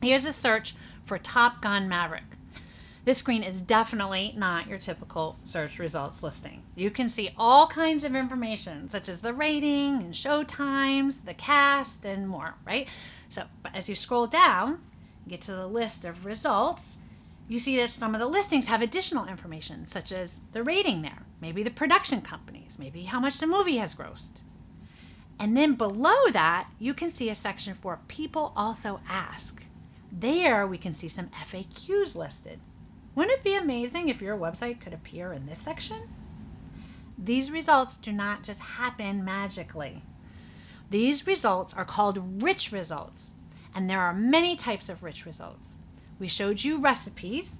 Here's a search for Top Gun Maverick. This screen is definitely not your typical search results listing. You can see all kinds of information, such as the rating and show times, the cast, and more, right? But as you scroll down, get to the list of results, you see that some of the listings have additional information, such as the rating there, maybe the production companies, maybe how much the movie has grossed. And then below that, you can see a section for People Also Ask. There we can see some FAQs listed. Wouldn't it be amazing if your website could appear in this section? These results do not just happen magically. These results are called rich results, and there are many types of rich results. We showed you recipes,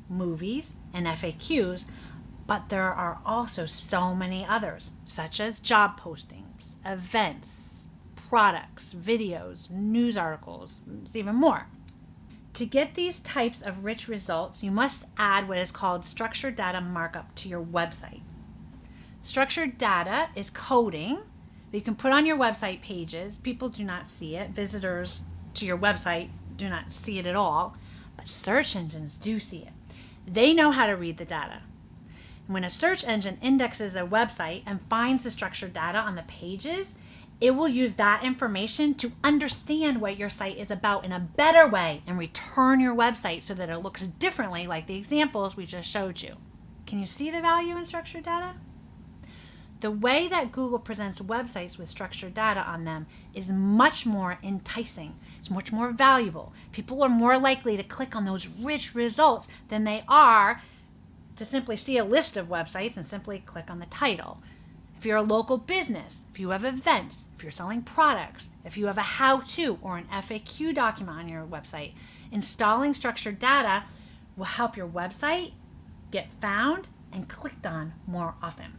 movies, and FAQs, but there are also so many others, such as job postings, events, products, videos, news articles, there's even more. To get these types of rich results, you must add what is called structured data markup to your website. Structured data is coding that you can put on your website pages. People do not see it. Visitors to your website do not see it at all, but search engines do see it. They know how to read the data. And when a search engine indexes a website and finds the structured data on the pages, it will use that information to understand what your site is about in a better way and return your website so that it looks differently like the examples we just showed you. Can you see the value in structured data? The way that Google presents websites with structured data on them is much more enticing. It's much more valuable. People are more likely to click on those rich results than they are to simply see a list of websites and simply click on the title. If you're a local business, if you have events, if you're selling products, if you have a how-to or an FAQ document on your website, installing structured data will help your website get found and clicked on more often.